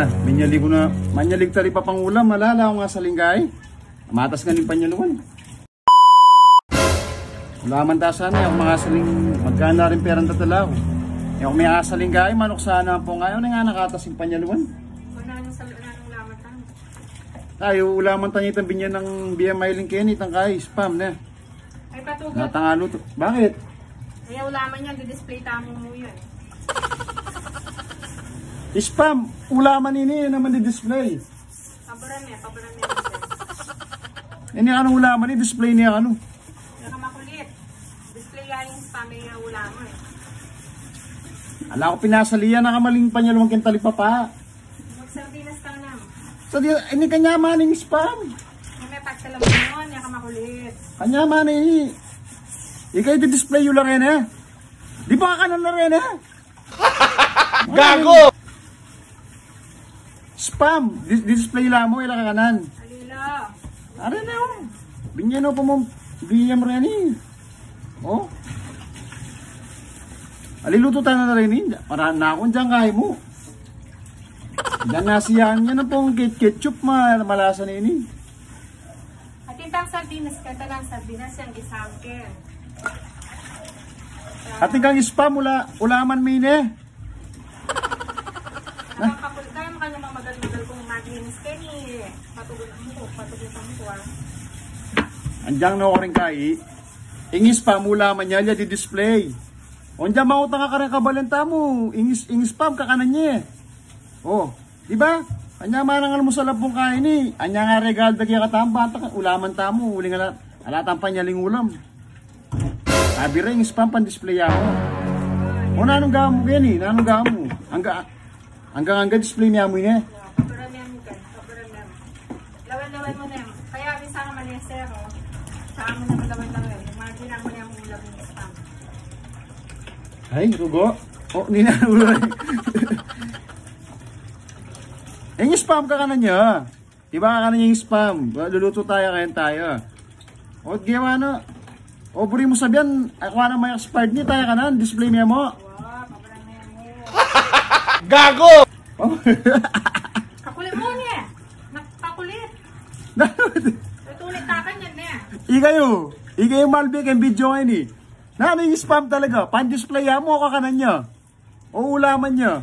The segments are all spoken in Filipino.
na. Manyalig tali pa pang ulam. Malala ako nga sa linggay. Matas nga ni panyaluan. Ulaman ta sana. Yung mga saling magkana rin perang tatalaw. Yung may asaling gay, manok sana po ngayon nga nakatas yung panyaluan. Wala nang ulaman tayo. Tayo, ulaman tayo itang binyan ng BMI Lingkenit ang kay spam na. Ay patugot. Natangalo to. Bakit? Kaya ulaman niya, di-display tamo mo yun. Spam, ulaman ini naman di-display. Paboran niya. Ini anong ulaman ni display niya ano? Kaya makulit. Display nga yung spam yung ulaman eh. Ala ko pinasalian na kamaling panyaluang kentali pa. Mag-sardinas ka na. So ini kanya maning spam. May pagsalam mo yun, niya ka makulit. Kanya man ini. Ikay di-display yung lang rin eh. Di ba ka na rin eh? Gago! Spam! Display lang mo, ilang kanan. Alila. Ano na yun? Binyan mo po mo. Binyan mo rin eh. Oh. Aliluto tayo na rin eh. Para na akong dyan kaya mo. Diyan nasiyahan niya na pong ketchup malasa na ini. At itang sardinas, kata lang sardinas yung isangkin. At ikaw spam ulaman mine. Nakakakulit tayo mo kanya mamagal-magal kung maginis ka ni. Patugutan mo ah. Andiyan na ako rin kaya. Ingis pa ulaman niya di display. O diyan mautang ka rin kabalenta mo. Ingis spam kakanan niya. Oh, di ba? Anya manang mo sa labong kain ni. Anya nga regal dagya katamba ulaman tamo uli nga alatang panyaling ulam. Sabi rin spam pan display ako. O nanong gamo yan eh, nanong gamo. Hanggang display niya mo yun eh. Paparamihan mo ka, paparamihan mo. Lawan-lawan mo na yan. Kaya bisa ka man yung zero. Saan mo naman lawan-lawan. Imagine mo na yung ulam ng spam. Ay, rugo. Oh, ninanulay. Yung spam ka na niya. Diba ka na yung spam? Luluto tayo kayan tayo. O, gawa na. O, buri mo sabihan, ako na may expired niya tayo ka na. Display niya mo. Wow, paparamihan mo. Gago! Kakulit mo niya. Nakakulit. Tutulit takan yan niya. Ikayo malbig ang video ngayon eh. Nano yung spam talaga. Pan-display mo ka kanan niya. O ulaman niya.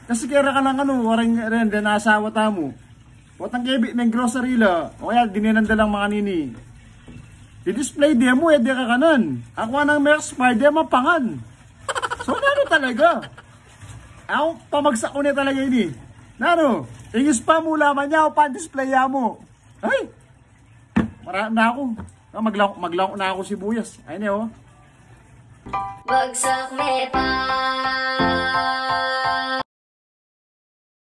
Kasi kaya ka lang waring rin, asawa tamo. Watang kebit ng grocery la. O kaya dininandalang mga nini. Di-display di mo, di ka kanan. Ako nang may expire, di mapangan. So nano talaga. Ako pamagsak ko na talaga ini. Nano, yung spam ulaman niya o pan-display mo. Ay! Marami na ako. Maglaw na ako sibuyas. Ayun eh oh. Bagsak me pa.